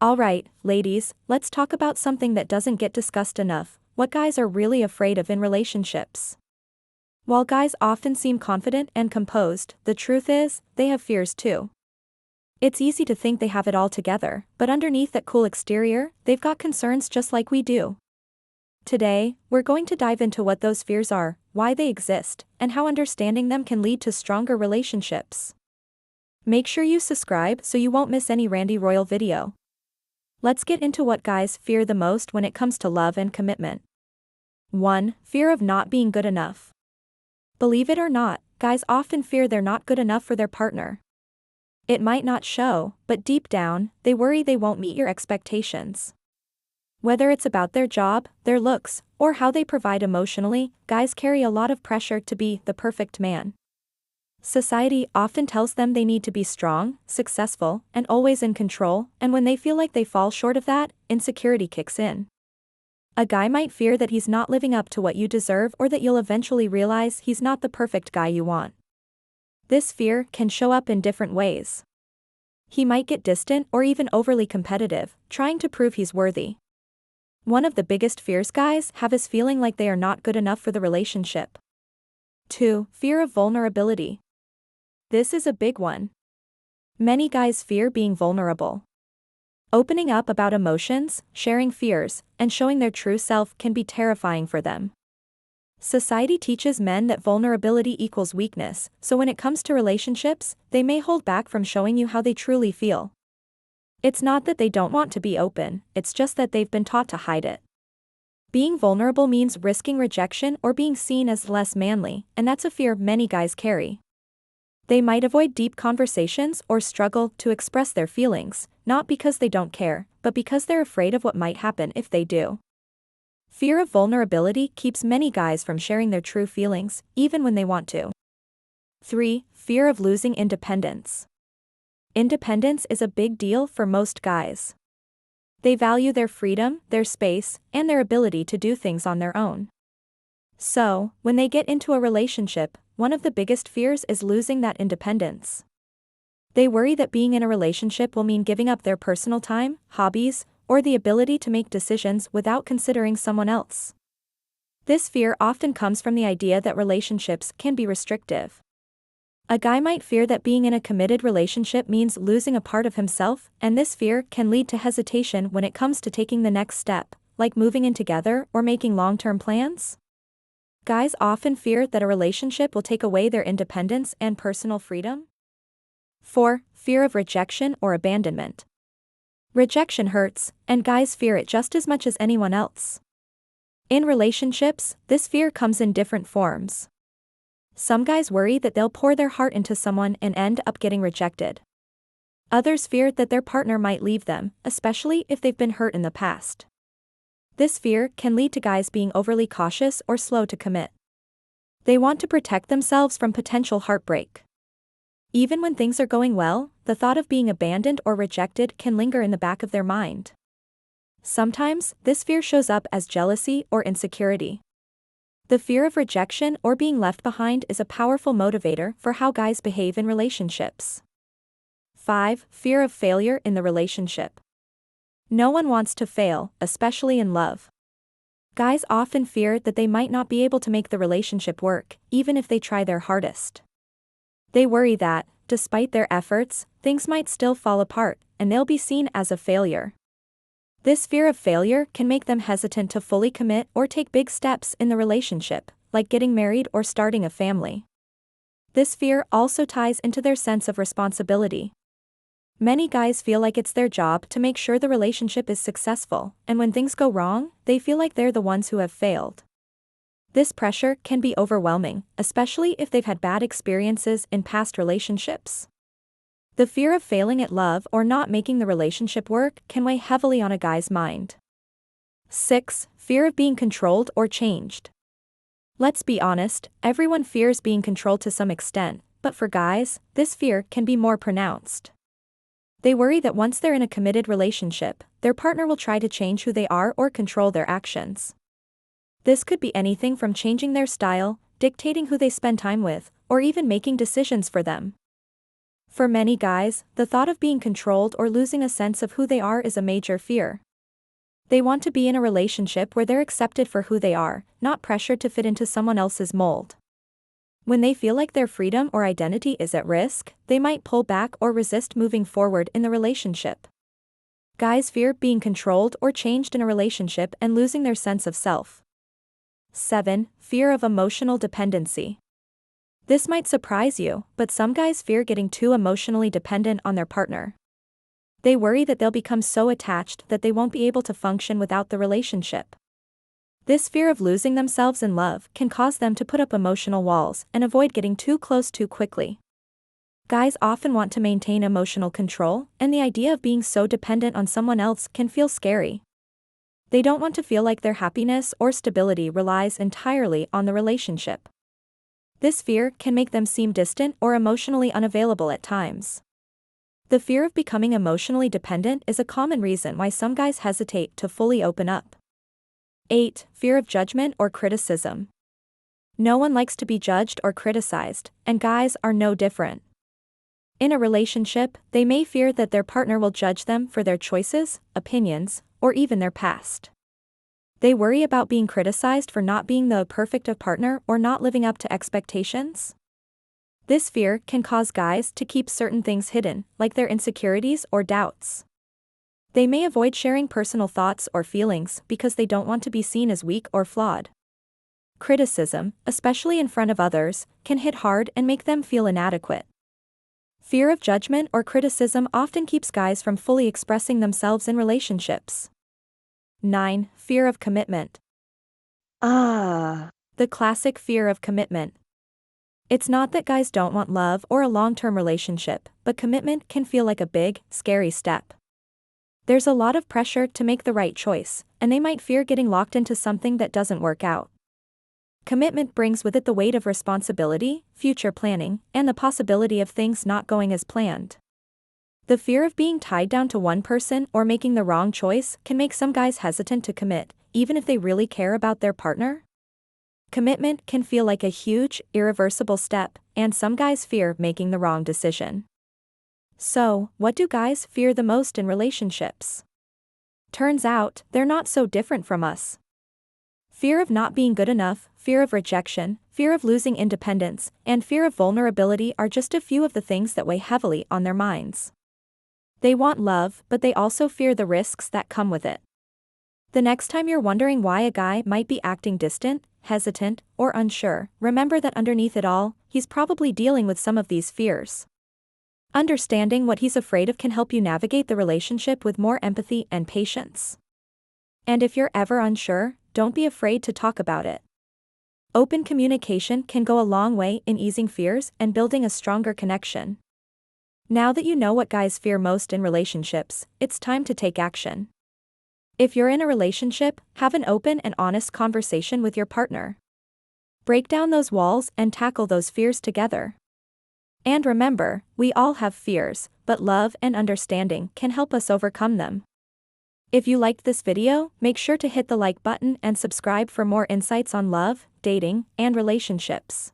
Alright, ladies, let's talk about something that doesn't get discussed enough: what guys are really afraid of in relationships. While guys often seem confident and composed, the truth is, they have fears too. It's easy to think they have it all together, but underneath that cool exterior, they've got concerns just like we do. Today, we're going to dive into what those fears are, why they exist, and how understanding them can lead to stronger relationships. Make sure you subscribe so you won't miss any Randy Royal video. Let's get into what guys fear the most when it comes to love and commitment. 1. Fear of not being good enough. Believe it or not, guys often fear they're not good enough for their partner. It might not show, but deep down, they worry they won't meet your expectations. Whether it's about their job, their looks, or how they provide emotionally, guys carry a lot of pressure to be the perfect man. Society often tells them they need to be strong, successful, and always in control, and when they feel like they fall short of that, insecurity kicks in. A guy might fear that he's not living up to what you deserve, or that you'll eventually realize he's not the perfect guy you want. This fear can show up in different ways. He might get distant or even overly competitive, trying to prove he's worthy. One of the biggest fears guys have is feeling like they are not good enough for the relationship. 2. Fear of vulnerability. This is a big one. Many guys fear being vulnerable. Opening up about emotions, sharing fears, and showing their true self can be terrifying for them. Society teaches men that vulnerability equals weakness, so when it comes to relationships, they may hold back from showing you how they truly feel. It's not that they don't want to be open, it's just that they've been taught to hide it. Being vulnerable means risking rejection or being seen as less manly, and that's a fear many guys carry. They might avoid deep conversations or struggle to express their feelings, not because they don't care, but because they're afraid of what might happen if they do. Fear of vulnerability keeps many guys from sharing their true feelings, even when they want to. 3. Fear of losing independence. Independence is a big deal for most guys. They value their freedom, their space, and their ability to do things on their own. So, when they get into a relationship, one of the biggest fears is losing that independence. They worry that being in a relationship will mean giving up their personal time, hobbies, or the ability to make decisions without considering someone else. This fear often comes from the idea that relationships can be restrictive. A guy might fear that being in a committed relationship means losing a part of himself, and this fear can lead to hesitation when it comes to taking the next step, like moving in together or making long-term plans. Guys often fear that a relationship will take away their independence and personal freedom. 4. Fear of rejection or abandonment. Rejection hurts, and guys fear it just as much as anyone else. In relationships, this fear comes in different forms. Some guys worry that they'll pour their heart into someone and end up getting rejected. Others fear that their partner might leave them, especially if they've been hurt in the past. This fear can lead to guys being overly cautious or slow to commit. They want to protect themselves from potential heartbreak. Even when things are going well, the thought of being abandoned or rejected can linger in the back of their mind. Sometimes, this fear shows up as jealousy or insecurity. The fear of rejection or being left behind is a powerful motivator for how guys behave in relationships. 5. Fear of failure in the relationship. No one wants to fail, especially in love. Guys often fear that they might not be able to make the relationship work, even if they try their hardest. They worry that, despite their efforts, things might still fall apart, and they'll be seen as a failure. This fear of failure can make them hesitant to fully commit or take big steps in the relationship, like getting married or starting a family. This fear also ties into their sense of responsibility. Many guys feel like it's their job to make sure the relationship is successful, and when things go wrong, they feel like they're the ones who have failed. This pressure can be overwhelming, especially if they've had bad experiences in past relationships. The fear of failing at love or not making the relationship work can weigh heavily on a guy's mind. 6. Fear of being controlled or changed. Let's be honest, everyone fears being controlled to some extent, but for guys, this fear can be more pronounced. They worry that once they're in a committed relationship, their partner will try to change who they are or control their actions. This could be anything from changing their style, dictating who they spend time with, or even making decisions for them. For many guys, the thought of being controlled or losing a sense of who they are is a major fear. They want to be in a relationship where they're accepted for who they are, not pressured to fit into someone else's mold. When they feel like their freedom or identity is at risk, they might pull back or resist moving forward in the relationship. Guys fear being controlled or changed in a relationship and losing their sense of self. 7. Fear of emotional dependency. This might surprise you, but some guys fear getting too emotionally dependent on their partner. They worry that they'll become so attached that they won't be able to function without the relationship. This fear of losing themselves in love can cause them to put up emotional walls and avoid getting too close too quickly. Guys often want to maintain emotional control, and the idea of being so dependent on someone else can feel scary. They don't want to feel like their happiness or stability relies entirely on the relationship. This fear can make them seem distant or emotionally unavailable at times. The fear of becoming emotionally dependent is a common reason why some guys hesitate to fully open up. 8. Fear of judgment or criticism. No one likes to be judged or criticized, and guys are no different. In a relationship, they may fear that their partner will judge them for their choices, opinions, or even their past. They worry about being criticized for not being the perfect partner or not living up to expectations. This fear can cause guys to keep certain things hidden, like their insecurities or doubts. They may avoid sharing personal thoughts or feelings because they don't want to be seen as weak or flawed. Criticism, especially in front of others, can hit hard and make them feel inadequate. Fear of judgment or criticism often keeps guys from fully expressing themselves in relationships. 9. Fear of commitment. The classic fear of commitment. It's not that guys don't want love or a long-term relationship, but commitment can feel like a big, scary step. There's a lot of pressure to make the right choice, and they might fear getting locked into something that doesn't work out. Commitment brings with it the weight of responsibility, future planning, and the possibility of things not going as planned. The fear of being tied down to one person or making the wrong choice can make some guys hesitant to commit, even if they really care about their partner. Commitment can feel like a huge, irreversible step, and some guys fear making the wrong decision. So, what do guys fear the most in relationships? Turns out, they're not so different from us. Fear of not being good enough, fear of rejection, fear of losing independence, and fear of vulnerability are just a few of the things that weigh heavily on their minds. They want love, but they also fear the risks that come with it. The next time you're wondering why a guy might be acting distant, hesitant, or unsure, remember that underneath it all, he's probably dealing with some of these fears. Understanding what he's afraid of can help you navigate the relationship with more empathy and patience. And if you're ever unsure, don't be afraid to talk about it. Open communication can go a long way in easing fears and building a stronger connection. Now that you know what guys fear most in relationships, it's time to take action. If you're in a relationship, have an open and honest conversation with your partner. Break down those walls and tackle those fears together. And remember, we all have fears, but love and understanding can help us overcome them. If you liked this video, make sure to hit the like button and subscribe for more insights on love, dating, and relationships.